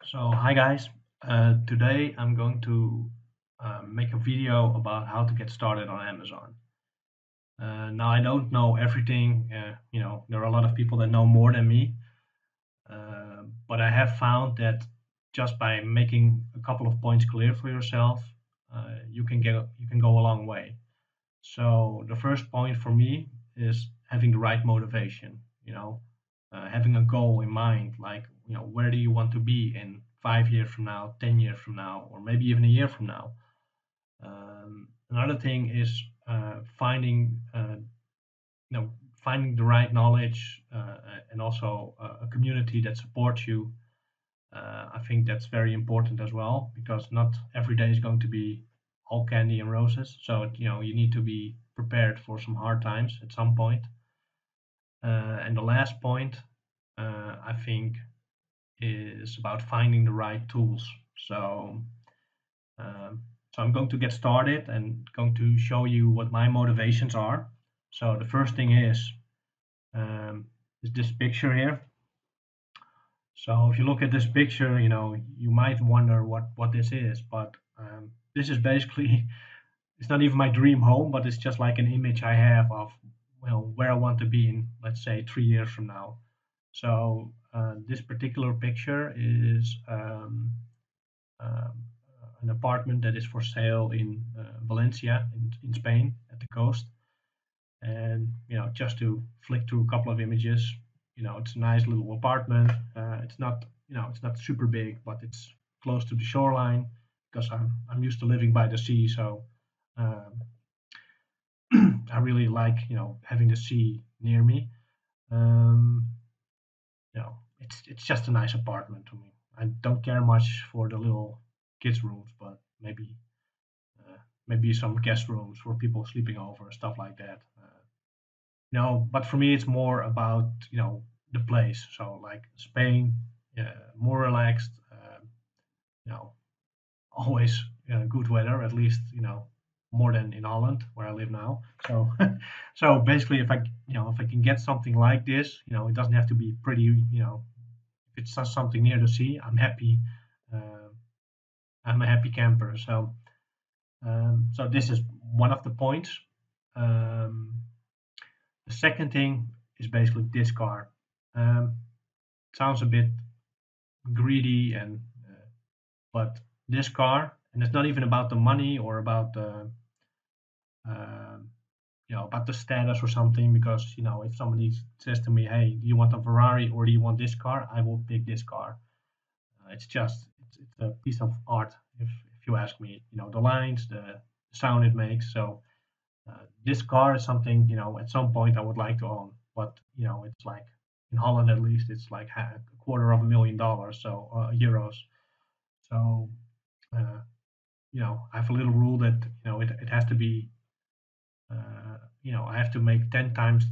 So hi guys, today I'm going to make a video about how to get started on Amazon. Now I don't know everything, there are a lot of people that know more than me, but I have found that just by making a couple of points clear for yourself, you can go a long way. So the first point for me is having the right motivation, having a goal in mind, like, where do you want to be in 5 years from now, 10 years from now, or maybe even a year from now. Another thing is finding the right knowledge and also a community that supports you. I think that's very important as well because not every day is going to be all candy and roses. So you need to be prepared for some hard times at some point. And the last point, I think, is about finding the right tools. So, um, so I'm going to get started and going to show you what my motivations are. So the first thing is this picture here. So if you look at this picture, you might wonder what this is, but this is basically it's not even my dream home, but it's just like an image I have of where I want to be in, let's say, 3 years from now. So this particular picture is um, an apartment that is for sale in Valencia in Spain at the coast. And just to flick through a couple of images, it's a nice little apartment. It's not super big, but it's close to the shoreline because I'm used to living by the sea. So um, I really like having the sea near me. Um, it's just a nice apartment to me. I don't care much for the little kids' rooms, but maybe some guest rooms for people sleeping over, stuff like that. But for me, it's more about the place. So like Spain, more relaxed. You know, always good weather, at least more than in Holland where I live now. So so basically, if I can get something like this, it doesn't have to be pretty. If it's just something near the sea, I'm happy. Uh, I'm a happy camper. So this is one of the points. Um, the second thing is basically this car. Um, Sounds a bit greedy, but this car, and it's not even about the money or about the about the status or something. Because if somebody says to me, "Hey, do you want a Ferrari or do you want this car?" I will pick this car. It's a piece of art, if you ask me. The lines, the sound it makes. So this car is something at some point I would like to own. But it's like in Holland at least it's like a $250,000, so euros. So uh, I have a little rule that it has to be I have to make 10 times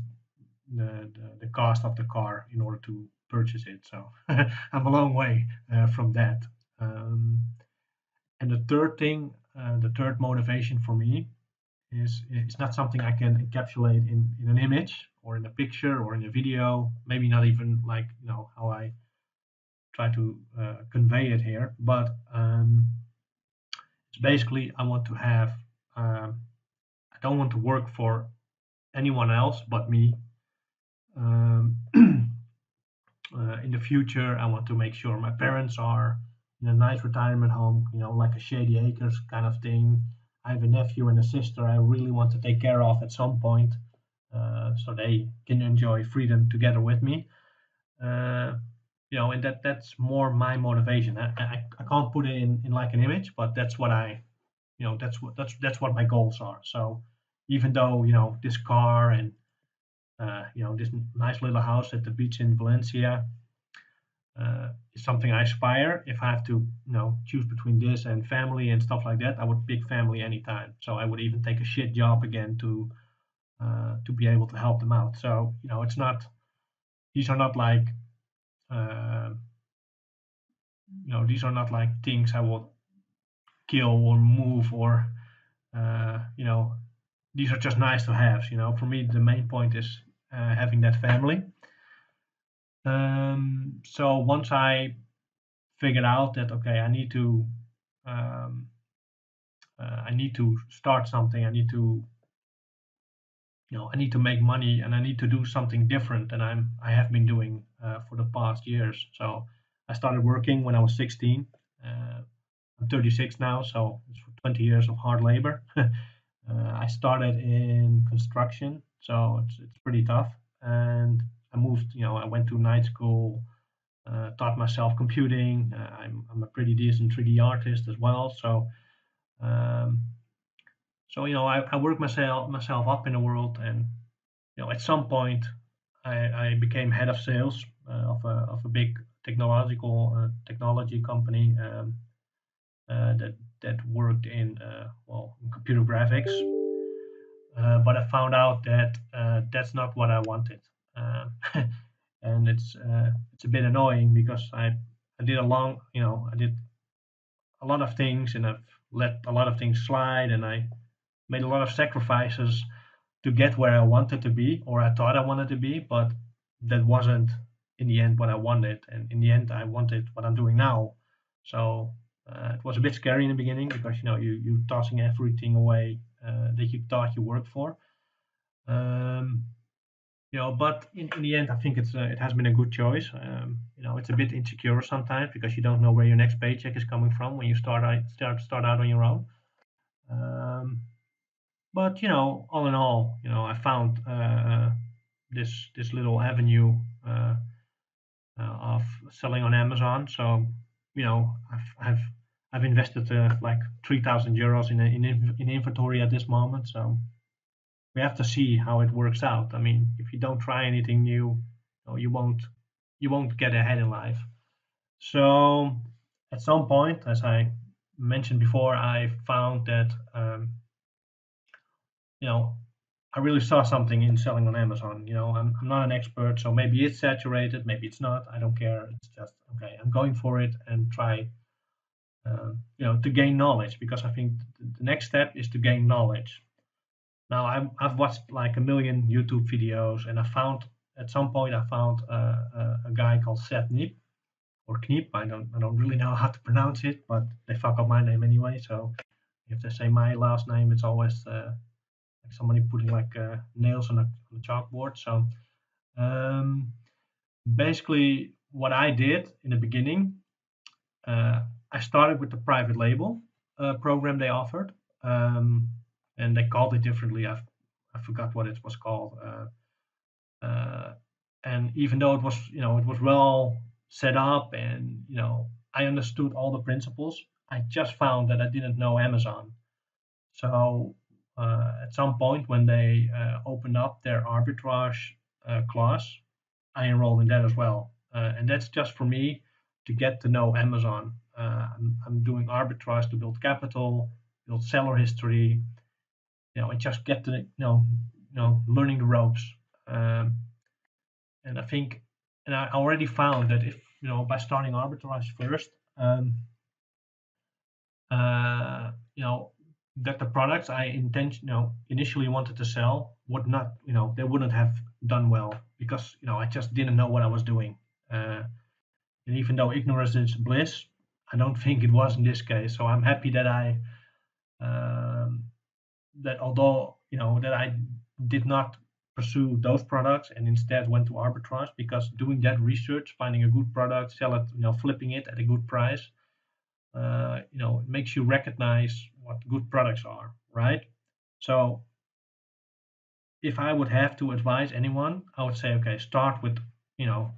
the cost of the car in order to purchase it. So I'm a long way from that. Um, and the third motivation for me is it's not something I can encapsulate in an image or in a picture or in a video. Maybe not even like how I try to convey it here, but it's basically I want to have. I don't want to work for anyone else but me. Um, in the future, I want to make sure my parents are in a nice retirement home, like a Shady Acres kind of thing. I have a nephew and a sister I really want to take care of at some point, so they can enjoy freedom together with me. Uh, and that's more my motivation. I can't put it in like an image, but that's what that's what my goals are. So even though this car and this nice little house at the beach in Valencia is something I aspire. If I have to, choose between this and family and stuff like that, I would pick family anytime. So I would even take a shit job again to be able to help them out. So it's not. These are not like uh, these are not like things I will kill or move or these are just nice to have. For me, the main point is having that family. So once I figured out that okay, um, I need to start something. I need to make money, and I need to do something different than I have been doing for the past years. So I started working when I was 16. I'm 36 now, so it's 20 years of hard labor. I started in construction, so it's pretty tough. And I moved, I went to night school, taught myself computing. I'm a pretty decent 3D artist as well. Um, I worked myself up in the world, and at some point, I became head of sales of a big technology company that worked in in computer graphics. But I found out that that's not what I wanted, uh, and it's a bit annoying because I did I did a lot of things, and I've let a lot of things slide, and I made a lot of sacrifices to get where I wanted to be, or I thought I wanted to be, but that wasn't in the end what I wanted. And in the end, I wanted what I'm doing now. So it was a bit scary in the beginning because you tossing everything away that you thought you worked for. Um, but in the end, I think it has been a good choice. It's a bit insecure sometimes because you don't know where your next paycheck is coming from when you start out on your own. Um, but all in all, I found this little avenue of selling on Amazon. So I've invested like 3,000 euros in inventory at this moment. So we have to see how it works out. I mean, if you don't try anything new, you won't get ahead in life. So at some point, as I mentioned before, I found that you know I really saw something in selling on Amazon. I'm not an expert, so maybe it's saturated, maybe it's not. I don't care. It's just okay. I'm going for it and try, to gain knowledge because I think the next step is to gain knowledge. Now I've watched like a million YouTube videos, and at some point I found a guy called Seth Nip or Kniep. I don't really know how to pronounce it, but they fuck up my name anyway. So if they say my last name, it's always like somebody putting like nails on a chalkboard. So um, basically, what I did in the beginning, uh, I started with the private label program they offered, um, and they called it differently. I forgot what it was called. Uh, and even though it was well set up, and I understood all the principles, I just found that I didn't know Amazon. So at some point when they opened up their arbitrage class, I enrolled in that as well. And that's just for me to get to know Amazon. I'm doing arbitrage to build capital, build seller history, and just get to learning the ropes. Um, and I think, and I already found that if by starting arbitrage first, uh, you know, that the products I initially wanted to sell would not, they wouldn't have done well because I just didn't know what I was doing. And even though ignorance is bliss, I don't think it was in this case. So I'm happy um, that although that I did not pursue those products and instead went to arbitrage, because doing that research, finding a good product, sell it, flipping it at a good price, it makes you recognize what good products are, right? So if I would have to advise anyone, I would say, okay, start with, you know,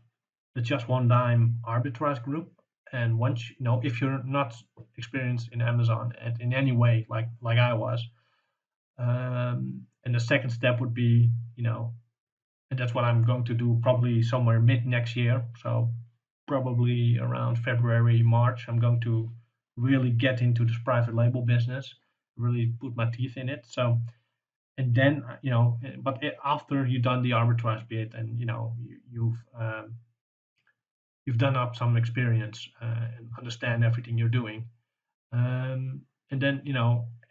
the just one dime arbitrage group. And once, if you're not experienced in Amazon in any way, like I was, and the second step would be, and that's what I'm going to do probably somewhere mid next year. So probably around February, March, I'm going to really get into this private label business, really put my teeth in it. So, and then, but after you've done the arbitrage bit and, you've done up some experience and understand everything you're doing. And then,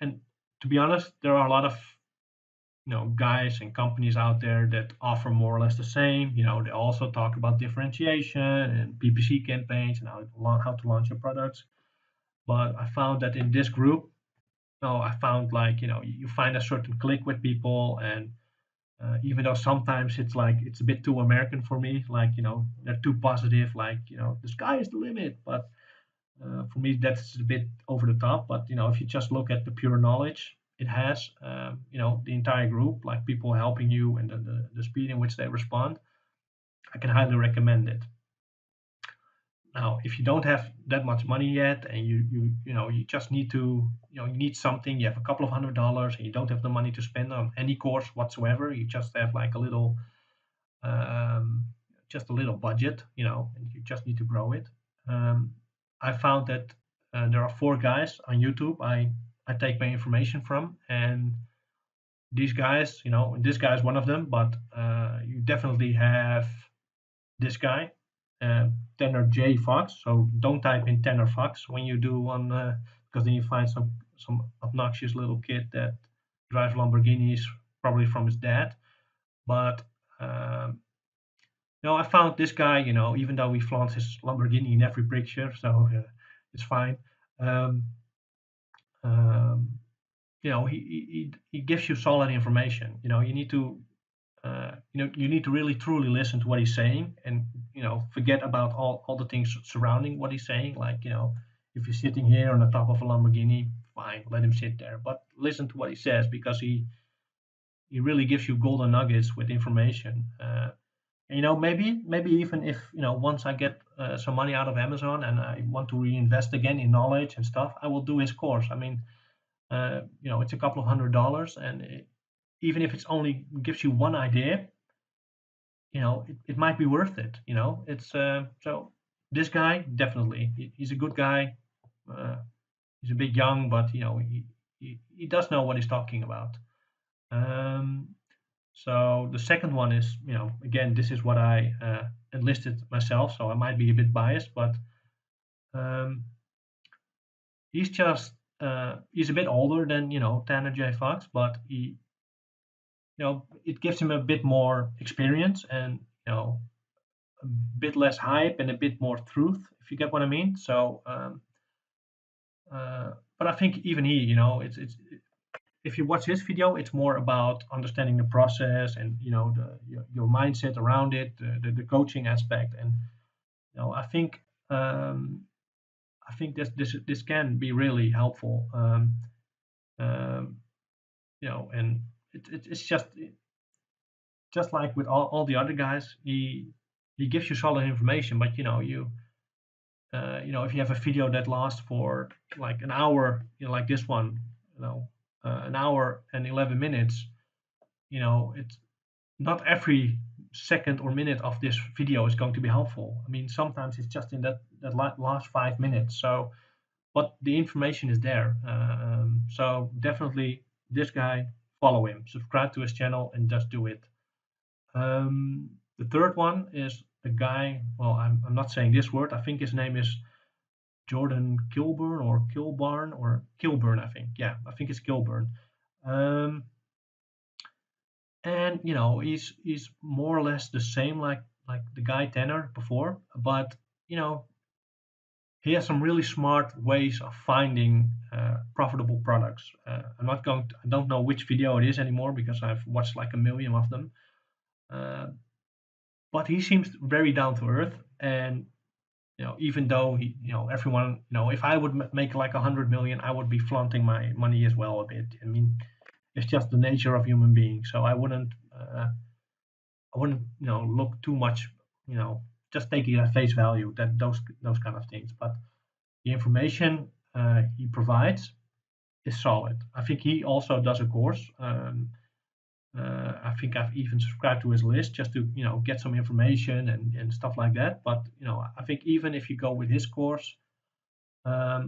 and to be honest, there are a lot of guys and companies out there that offer more or less the same. They also talk about differentiation and PPC campaigns and how to launch your products. But I found that in this group, I found like, you find a certain click with people, and even though sometimes it's like it's a bit too American for me, like, they're too positive, like, the sky is the limit. But for me, that's a bit over the top. But if you just look at the pure knowledge it has, the entire group, like people helping you and the speed in which they respond, I can highly recommend it. Now, if you don't have that much money yet, and you just need to, you need something, you have a couple of $100 and you don't have the money to spend on any course whatsoever, you just have like a little, just a little budget, and you just need to grow it. I found that there are 4 guys on YouTube I take my information from, and these guys, this guy is one of them, but you definitely have this guy, Tanner J. Fox. So don't type in Tanner Fox when you do one, because then you find some obnoxious little kid that drives Lamborghinis, probably from his dad. But I found this guy, even though he flaunts his Lamborghini in every picture, so it's fine. Um, um, he gives you solid information. You need to you need to really truly listen to what he's saying, and forget about all the things surrounding what he's saying. Like, if you're sitting here on the top of a Lamborghini, fine, let him sit there, but listen to what he says, because he really gives you golden nuggets with information. Maybe even if, once I get some money out of Amazon and I want to reinvest again in knowledge and stuff, I will do his course. I mean, it's a couple of $100, and even if it's only gives you one idea, it might be worth it. It's so this guy, definitely, he's a good guy. Uh, he's a bit young, but he does know what he's talking about. Um, so the second one is, again, this is what I enlisted myself, so I might be a bit biased, but um, he's a bit older than Tanner J. Fox, but it gives him a bit more experience, and a bit less hype and a bit more truth, if you get what I mean. So, but I think even he, it's if you watch his video, it's more about understanding the process and your mindset around it, the coaching aspect, and um, I think this can be really helpful. Um, and it's just like with all the other guys, he gives you solid information, but if you have a video that lasts for like an hour, like this one, an hour and 11 minutes, it's not every second or minute of this video is going to be helpful. I mean, sometimes it's just in that last 5 minutes. So, but the information is there. So definitely this guy, follow him, subscribe to his channel, and just do it. The third one is a guy, well, I'm not saying this word. I think his name is Jordan Kilburn or Kilbarn or Kilburn, I think. Yeah, I think it's Kilburn. And he's more or less the same like the guy Tanner before, but he has some really smart ways of finding profitable products. I don't know which video it is anymore, because I've watched like a million of them. But he seems very down to earth, and even though everyone, if I would make like 100 million, I would be flaunting my money as well a bit. I mean, it's just the nature of human beings. So I wouldn't look too much, just take it at face value, that those kind of things. But the information he provides is solid. I think he also does a course. I think I've even subscribed to his list just to get some information and stuff like that. But I think even if you go with his course, I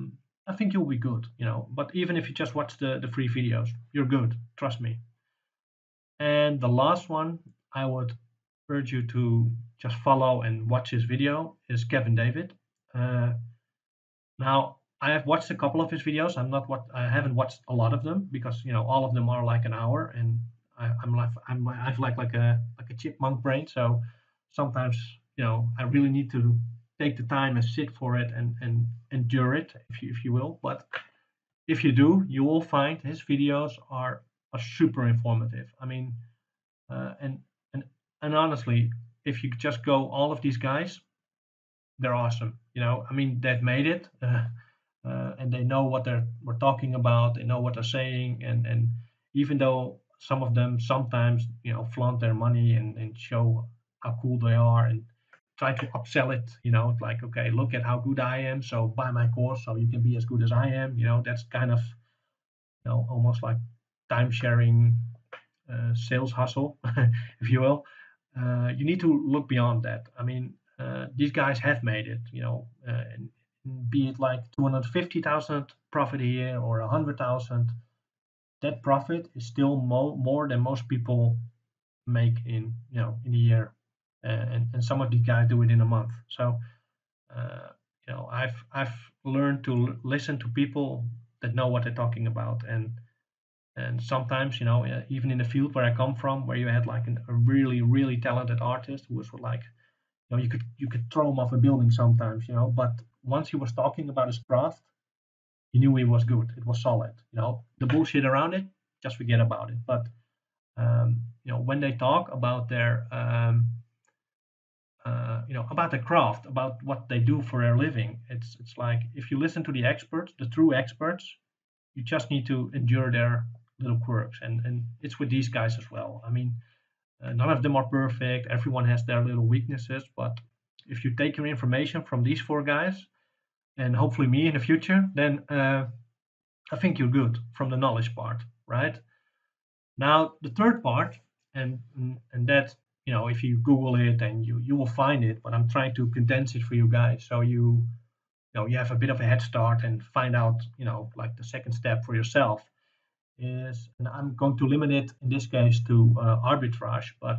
think you'll be good. But even if you just watch the free videos, you're good. Trust me. And the last one I would urge you to just follow and watch his video is Kevin David. Now, I have watched a couple of his videos. I haven't watched a lot of them, because all of them are like an hour, and I have like a chipmunk brain. So sometimes I really need to take the time and sit for it and endure it, if you will. But if you do, you will find his videos are super informative. I mean, uh, and and and honestly, if you just go all of these guys, they're awesome. I mean, they've made it, and they know what we're talking about. They know what they're saying, and even though some of them sometimes flaunt their money and show how cool they are and try to upsell it. Like, okay, look at how good I am, so buy my course so you can be as good as I am. That's kind of almost like time sharing sales hustle, if you will. You need to look beyond that. I mean, these guys have made it, and be it like 250,000 profit a year or 100,000, that profit is still more than most people make in a year. And some of these guys do it in a month. So, uh, I've learned to listen to people that know what they're talking about. And sometimes, even in the field where I come from, where you had like a really, really talented artist who was like, you could throw him off a building sometimes, but once he was talking about his craft, you knew he was good. It was solid. The bullshit around it, just forget about it. But when they talk about about their craft, about what they do for their living, it's like if you listen to the experts, the true experts, you just need to endure their little quirks, and it's with these guys as well. I mean, none of them are perfect. Everyone has their little weaknesses, but if you take your information from these four guys and hopefully me in the future, then I think you're good from the knowledge part, right? Now the third part, and that if you Google it and you will find it, but I'm trying to condense it for you guys so you have a bit of a head start and find out like the second step for yourself is, and I'm going to limit it in this case to arbitrage, but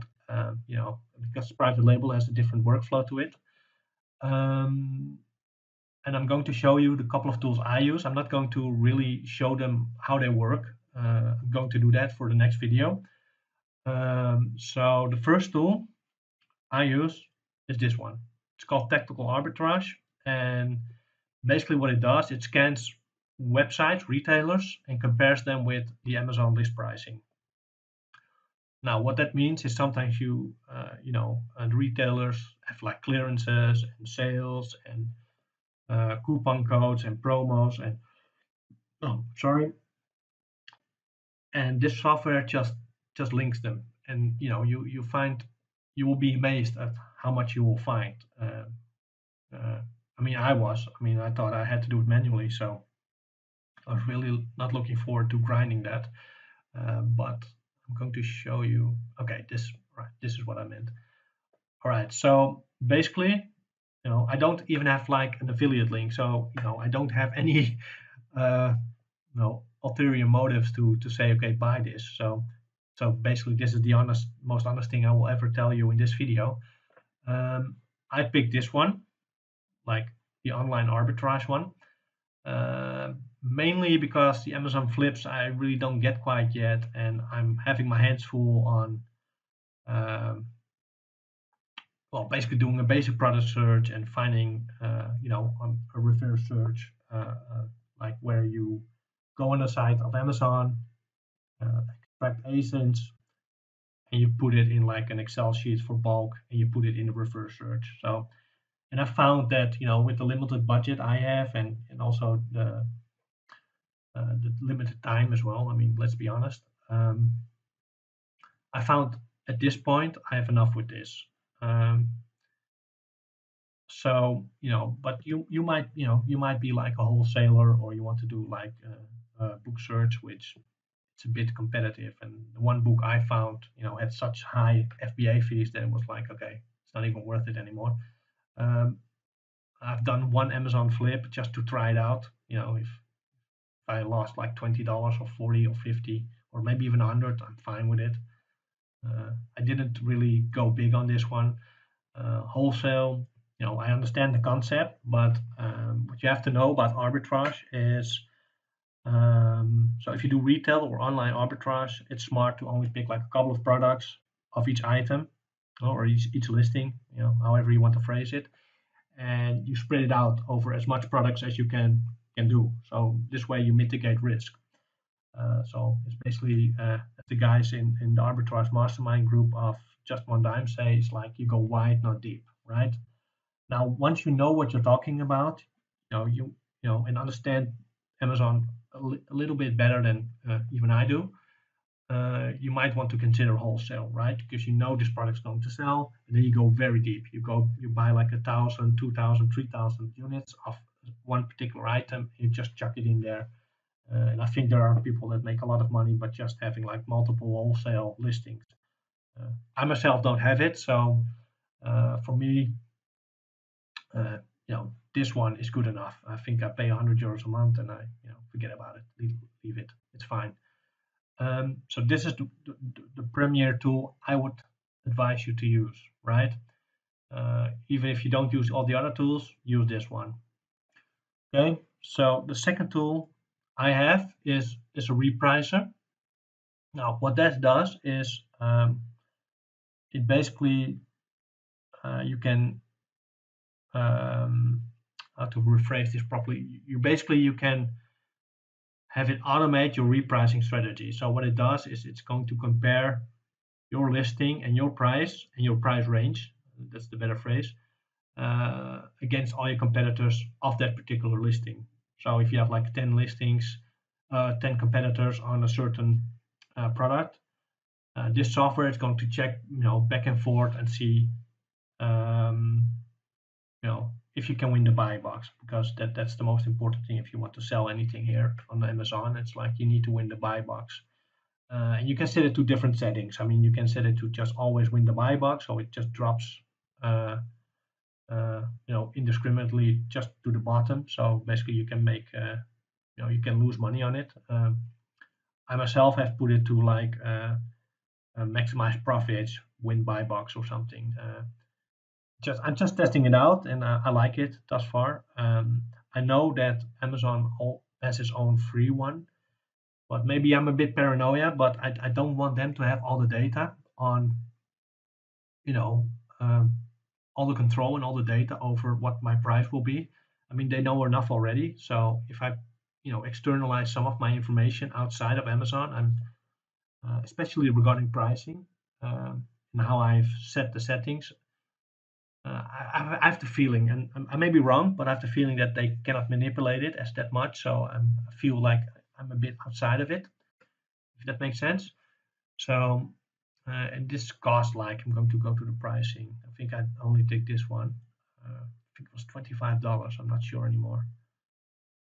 because private label has a different workflow to it. Um, and I'm going to show you the couple of tools I use. I'm not going to really show them how they work. I'm going to do that for the next video. So the first tool I use is this one. It's called Tactical Arbitrage, and basically what it does, it scans websites, retailers, and compares them with the Amazon list pricing. Now, what that means is sometimes the retailers have like clearances and sales and coupon codes and promos and and this software just links them, and you will be amazed at how much you will find. I mean, I thought I had to do it manually, so I was really not looking forward to grinding that. But I'm going to show you. Okay, this is what I meant. All right, so basically, I don't even have like an affiliate link, so I don't have any uh, ulterior motives to say, okay, buy this. So basically, this is the most honest thing I will ever tell you in this video. I picked this one, like the online arbitrage one, mainly because the Amazon flips I really don't get quite yet, and I'm having my hands full on basically doing a basic product search and finding on a reverse search, like where you go on the site of Amazon, extract ASINs, and you put it in like an Excel sheet for bulk, and you put it in the reverse search. So, and I found that with the limited budget I have, and also the limited time as well. I mean, let's be honest. I found at this point I have enough with this. So but you might be like a wholesaler, or you want to do like a book search, which it's a bit competitive. And the one book I found had such high FBA fees that it was like, okay, it's not even worth it anymore. I've done one Amazon flip just to try it out. If I lost like $20 or 40 or 50 or maybe even 100, I'm fine with it. I didn't really go big on this one. Wholesale, I understand the concept, but what you have to know about arbitrage is So if you do retail or online arbitrage, it's smart to only pick like a couple of products of each item or each listing, however you want to phrase it, and you spread it out over as much products as you can do. So this way you mitigate risk. So it's basically the guys in the arbitrage mastermind group of Just One Dime say it's like you go wide, not deep, right? Now, once you know what you're talking about, and understand Amazon a little bit better than even I do, you might want to consider wholesale, right? Because you know this product's going to sell, and then you go very deep. You buy like 1,000, 2,000, 3,000 units of one particular item. You just chuck it in there. And I think there are people that make a lot of money, but just having like multiple wholesale listings. I myself don't have it, so for me, uh, this one is good enough. I think I pay 100 euros a month, and I, forget about it, leave it. It's fine. So this is the premier tool I would advise you to use, right? Even if you don't use all the other tools, use this one. Okay. So the second tool I have is a repricer. Now, what that does is it basically you can how to rephrase this properly. You can have it automate your repricing strategy. So what it does is it's going to compare your listing and your price range. That's the better phrase. Against all your competitors of that particular listing. So if you have like 10 listings, 10 competitors on a certain product, this software is going to check, back and forth and see, if you can win the buy box, because that's the most important thing if you want to sell anything here on Amazon. It's like you need to win the buy box. And you can set it to different settings. I mean, you can set it to just always win the buy box, so it just drops, indiscriminately just to the bottom. So basically, you can make, you can lose money on it. I myself have put it to like maximize profits, win buy box or something. I'm just testing it out, and I like it thus far. I know that Amazon has its own free one, but maybe I'm a bit paranoia. But I don't want them to have all the data on, you know, um, all the control and all the data over what my price will be. I mean, they know enough already. So if I, externalize some of my information outside of Amazon, and especially regarding pricing and how I've set the settings, I have the feeling, and I may be wrong, but I have the feeling that they cannot manipulate it as that much. So I feel like I'm a bit outside of it, if that makes sense. So, and this cost, like, I'm going to go to the pricing. I think I only take this one. I think it was $25. I'm not sure anymore.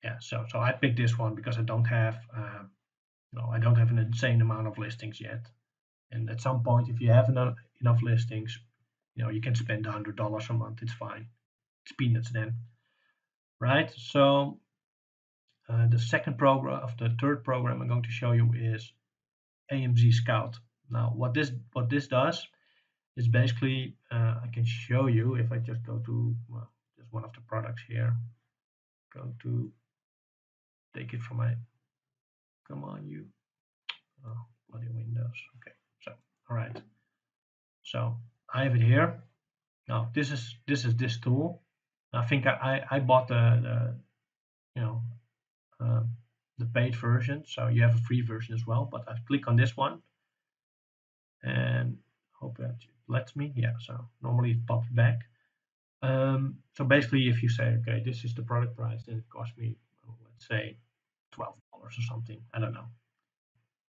Yeah, so I picked this one because I don't have, I don't have an insane amount of listings yet. And at some point, if you have enough listings, you can spend $100 a month. It's fine. It's peanuts then, right? So the third program I'm going to show you is AMZ Scout. Now, what this does is basically, I can show you if I just go to just one of the products here. Go to take it from my, come on you, oh, bloody Windows. Okay, so all right, so I have it here. Now this is this tool. I think I bought the you know the paid version, so you have a free version as well. But I click on this one and hope that it lets me. Yeah, so normally it pops back. So basically, if you say, okay, this is the product price, and it cost me, let's say, $12 or something, I don't know,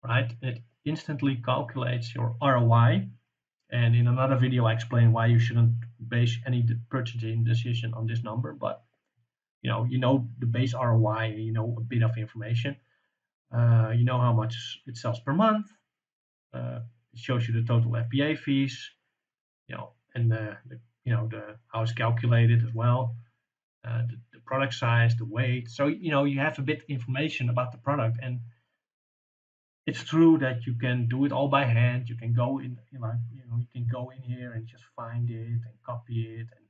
right? It instantly calculates your ROI. And in another video, I explain why you shouldn't base any purchasing decision on this number. But you know the base ROI, you know a bit of information. You know how much it sells per month. It shows you the total FBA fees, and the how it's calculated as well. The product size, the weight. So you have a bit information about the product, and it's true that you can do it all by hand. You can go in, you can go in here and just find it and copy it and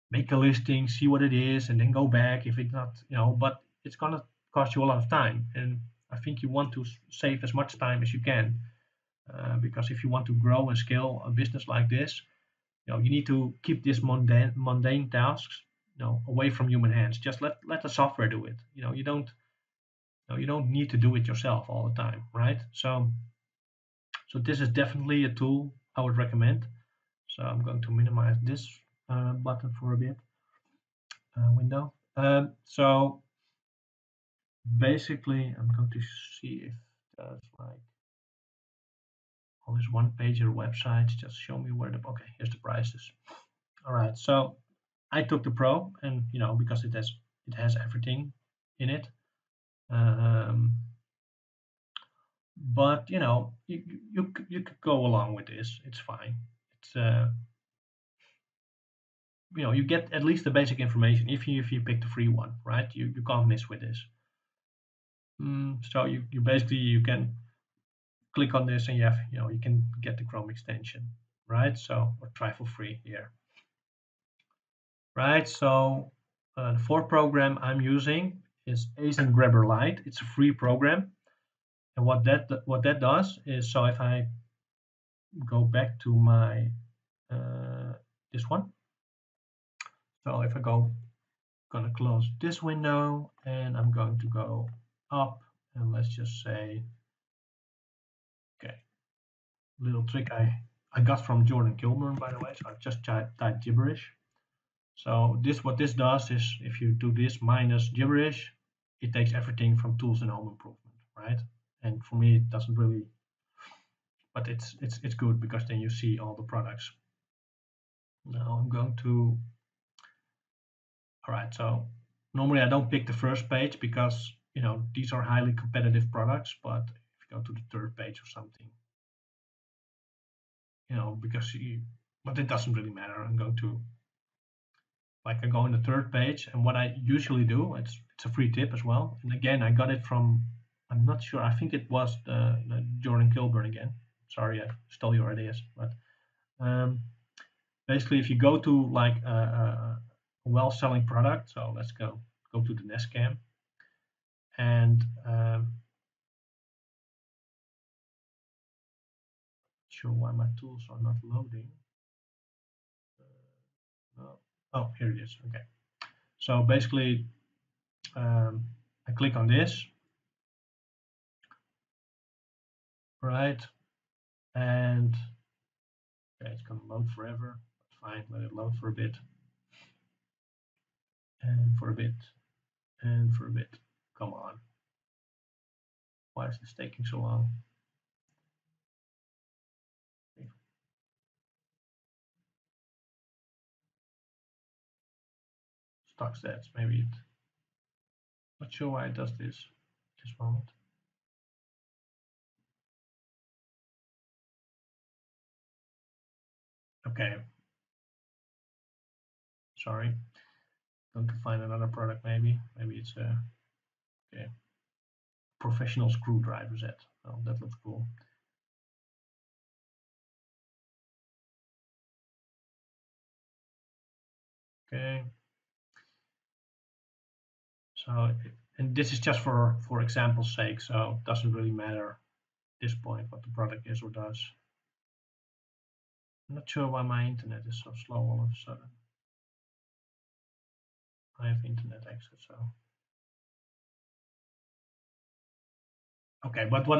make a listing, see what it is, and then go back if it's not, but it's gonna cost you a lot of time. And I think you want to save as much time as you can, because if you want to grow and scale a business like this, you need to keep these mundane tasks, away from human hands. Just let the software do it. You don't need to do it yourself all the time, right? So this is definitely a tool I would recommend. So I'm going to minimize this button for a bit, window. So basically, I'm going to see if there's like all these one-pager websites. Just show me where okay, here's the prices. All right, so I took the Pro, and because it has everything in it. But you could go along with this. It's fine. It's you get at least the basic information if you pick the free one, right? You can't miss with this. So you basically you can click on this and you can get the Chrome extension, right? So or try for free here, right? So the fourth program I'm using is ASIN GRABBER LIGHT. It's a free program, and what that does is, so if I go back to my this one. So if I gonna close this window, and I'm going to go up, and let's just say, okay, little trick I got from Jordan Kilburn, by the way. So I just typed gibberish. So what this does is, if you do this minus gibberish, it takes everything from tools and home improvement, right? And for me, it doesn't really, but it's good, because then you see all the products. Now I'm going to, all right, so normally I don't pick the first page, because these are highly competitive products. But if you go to the third page or something, but it doesn't really matter. I'm going to, like, I go in the third page, and what I usually do, it's a free tip as well. And again, I got it from, I'm not sure, I think it was the Jordan Kilburn again. Sorry, I stole your ideas. But basically, if you go to like a well-selling product, so let's go to the Nest Cam, and sure why my tools are not loading. No. Oh, here it is. Okay. So basically, I click on this, right? And okay, it's gonna load forever. That's fine. Let it load for a bit, and for a bit, and for a bit. Come on. Why is this taking so long? Stock stats. Maybe it. Not sure why it does this. Just moment. Okay. Sorry. Going to find another product. Maybe it's okay. Professional screwdriver set. Oh, that looks cool. Okay. So, and this is just for example's sake, so it doesn't really matter at this point what the product is or does. I'm not sure why my internet is so slow all of a sudden. I have internet access, so. Okay, but what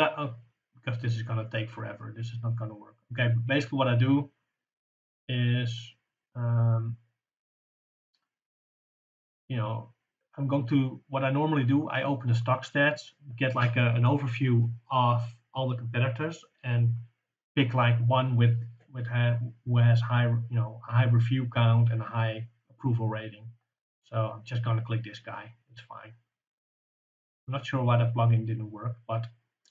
because this is gonna take forever, this is not gonna work. Okay, but basically what I do is, I'm going to, what I normally do, I open the stock stats, get like an overview of all the competitors, and pick like one who has high, a high review count and a high approval rating. So I'm just gonna click this guy. It's fine. I'm not sure why the plugin didn't work, but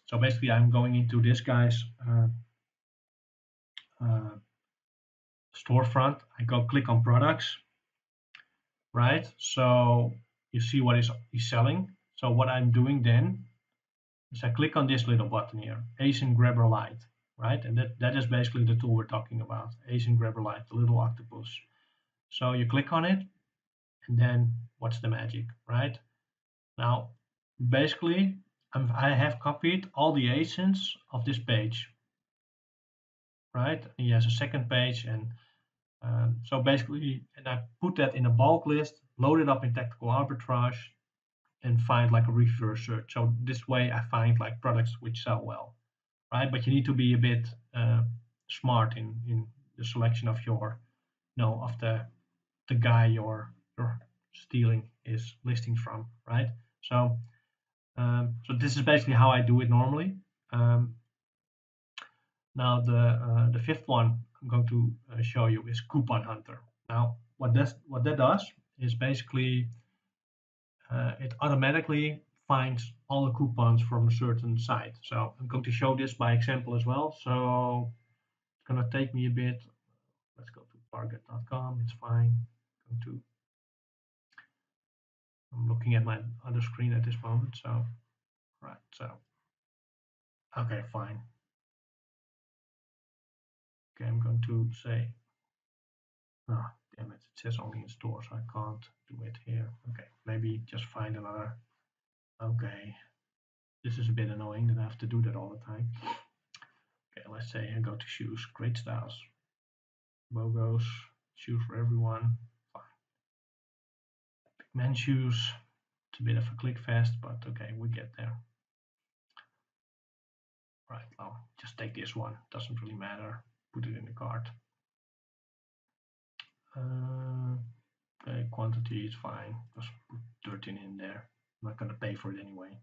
so basically I'm going into this guy's storefront. I go click on products, right? So you see what he's selling. So what I'm doing then is I click on this little button here, ASIN GRABBER LIGHT, right? And that is basically the tool we're talking about, ASIN GRABBER LIGHT, the little octopus. So you click on it, and then what's the magic, right? Now, basically I have copied all the ASINs of this page, right? He has a second page, and so basically, and I put that in a bulk list, load it up in tactical arbitrage, and find like a reverse search. So this way I find like products which sell well, right? But you need to be a bit smart in the selection of your, of the guy you're stealing is listings from, right? So so this is basically how I do it normally. Now the fifth one I'm going to show you is Coupon Hunter. Now what that does is basically it automatically finds all the coupons from a certain site. So I'm going to show this by example as well. So it's going to take me a bit. Let's go to target.com. It's fine. I'm looking at my other screen at this moment. So right. So okay, fine. Okay, I'm going to say, oh, damn it, it says only in store, so I can't do it here. Okay, maybe just find another. Okay, this is a bit annoying that I have to do that all the time. Okay, let's say I go to shoes, great styles, logos, shoes for everyone. Fine. Big men shoes, it's a bit of a click fest, but okay, we get there. Right, now just take this one, doesn't really matter, put it in the cart. Okay, quantity is fine, just put 13 in there. I'm not going to pay for it anyway.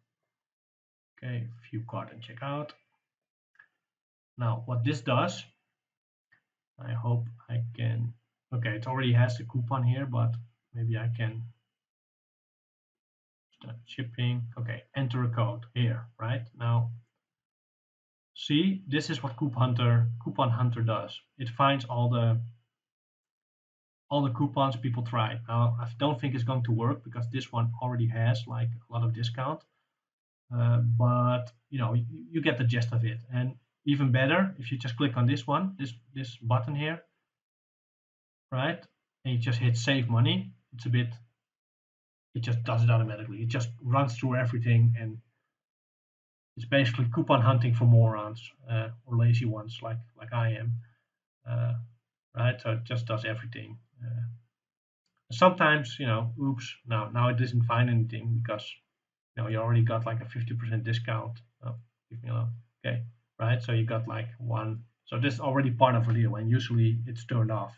Okay, view cart and check out. Now what this does, I hope I can, okay, it already has the coupon here, but maybe I can start shipping. Okay, enter a code here, right? Now see, this is what Coupon Hunter does. It finds all the coupons people try. Now I don't think it's going to work because this one already has like a lot of discount. But you get the gist of it. And even better, if you just click on this one, this button here, right, and you just hit save money, it just does it automatically. It just runs through everything, and it's basically coupon hunting for morons or lazy ones like I am, right? So it just does everything. Sometimes, oops, now it doesn't find anything because you already got like a 50% discount. Oh, leave me alone. Okay, right? So you got like one. So this is already part of a deal, and usually it's turned off.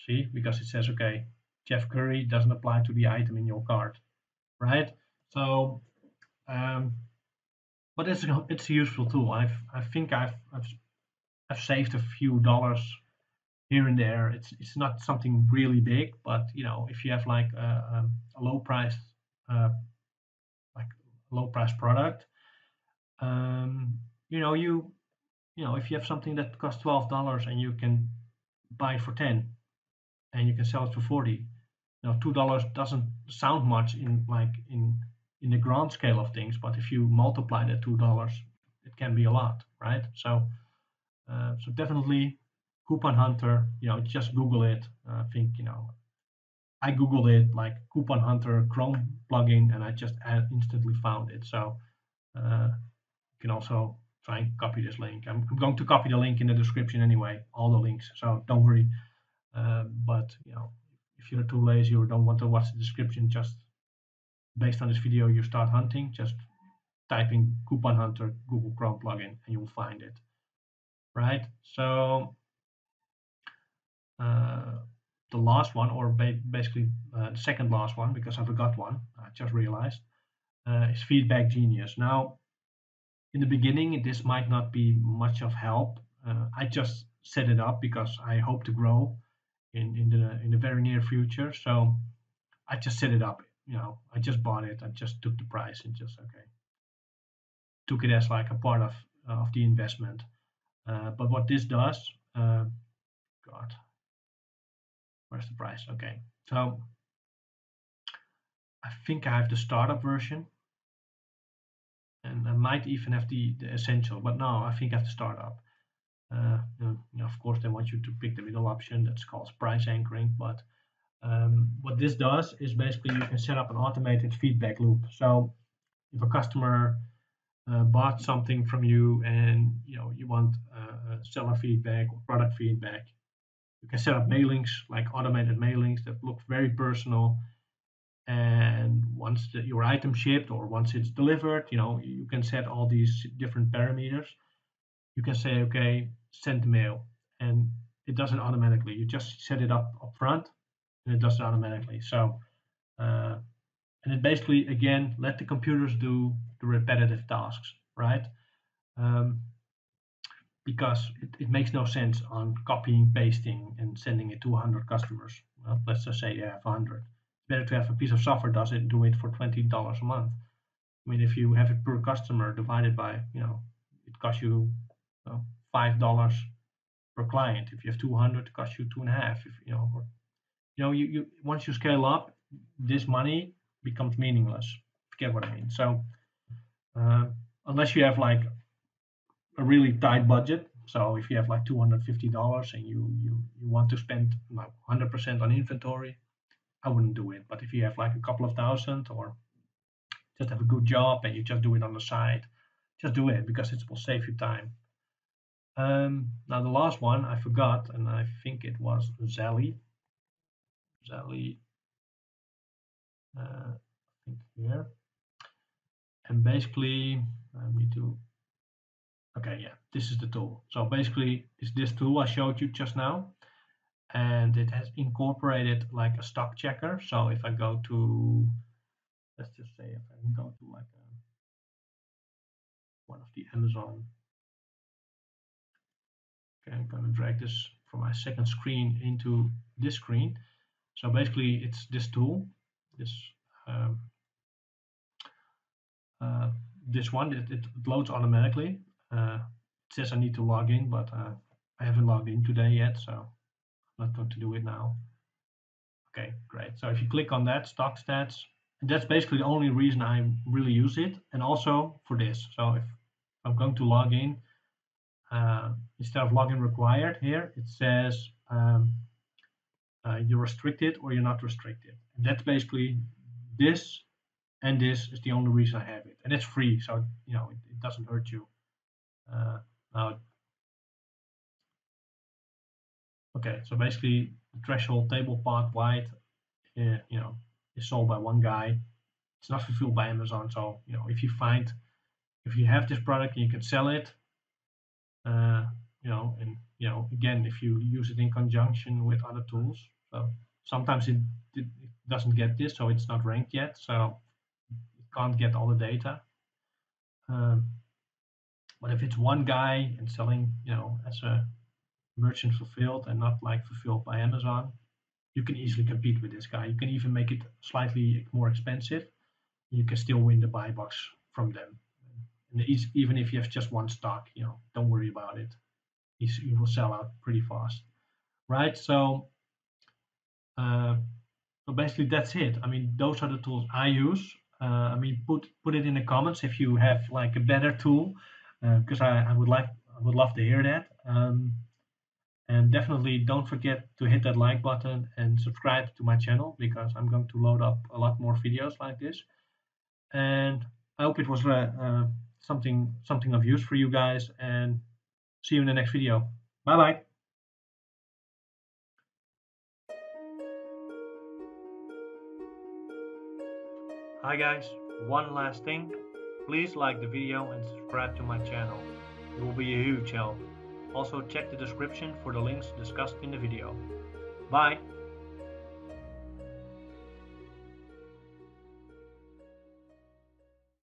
See, because it says, okay, Jeff Curry doesn't apply to the item in your cart, right? So, but it's a useful tool. I think I've saved a few dollars here and there. It's not something really big, but if you have like a low price product, if you have something that costs $12 and you can buy it for 10 and you can sell it for 40, $2 doesn't sound much in the grand scale of things, but if you multiply that $2, it can be a lot, right? So so definitely Coupon Hunter, just Google it. I think I Googled it like Coupon Hunter Chrome plugin, and I just instantly found it. So you can also try and copy this link. I'm going to copy the link in the description anyway, all the links, so don't worry. But if you're too lazy or don't want to watch the description, just based on this video, you start hunting, just type in Coupon Hunter Google Chrome plugin and you will find it, right? So the last one, or basically the second last one, because I forgot one, I just realized, is Feedback Genius. Now, in the beginning, this might not be much of help. I just set it up because I hope to grow in the very near future. So I just set it up. I just bought it. I just took the price and just took it as like a part of the investment. But what this does, God, where's the price? Okay, so I think I have the startup version, and I might even have the essential, but no, I think I have the startup. Of course, they want you to pick the middle option. That's called price anchoring. But what this does is basically you can set up an automated feedback loop. So if a customer bought something from you and you want seller feedback or product feedback, you can set up mailings, like automated mailings that look very personal. And once your item shipped or once it's delivered, you can set all these different parameters. You can say, okay, send the mail, and it does it automatically. You just set it up front, and it does it automatically. So, and it basically, again, let the computers do the repetitive tasks, right? Because it makes no sense on copying, pasting, and sending it to 100 customers. Well, let's just say you have 100. It's better to have a piece of software do it for $20 a month. I mean, if you have it per customer divided by, it costs you $5 per client. If you have 200, it costs you 2.5. If you once you scale up, this money becomes meaningless. Get what I mean? So unless you have like a really tight budget, so if you have like $250 and you want to spend like 100% on inventory, I wouldn't do it. But if you have like a couple of thousand or just have a good job and you just do it on the side, just do it because it will save you time. Now the last one I forgot, and I think it was Zally. I think here. And basically, I need to. Okay, yeah, this is the tool. So basically, it's this tool I showed you just now, and it has incorporated like a stock checker. So if I go to, let's just say, if I can go to like one of the Amazon. Okay, I'm going to drag this from my second screen into this screen. So basically, it's this tool, this one. It loads automatically. It says I need to log in, but I haven't logged in today yet, so I'm not going to do it now. Okay, great. So if you click on that, stock stats, that's basically the only reason I really use it, and also for this. So if I'm going to log in, instead of login required here, it says you're restricted or you're not restricted. And that's basically this, and this is the only reason I have it, and it's free, so it doesn't hurt you. Now, okay, so basically the threshold table part wide, is sold by one guy. It's not fulfilled by Amazon. So if you have this product and you can sell it, and again, if you use it in conjunction with other tools, so sometimes it doesn't get this, so it's not ranked yet, so it can't get all the data. But if it's one guy and selling, as a merchant fulfilled and not like fulfilled by Amazon, you can easily compete with this guy. You can even make it slightly more expensive. You can still win the buy box from them. And even if you have just one stock, don't worry about it. He will sell out pretty fast, right? So basically that's it. I mean, those are the tools I use. I mean, put it in the comments if you have like a better tool, because I would love to hear that. And definitely don't forget to hit that like button and subscribe to my channel, because I'm going to load up a lot more videos like this. And I hope it was something of use for you guys, and see you in the next video. Bye bye. Hi guys, one last thing. Please like the video and subscribe to my channel. It will be a huge help. Also check the description for the links discussed in the video. Bye!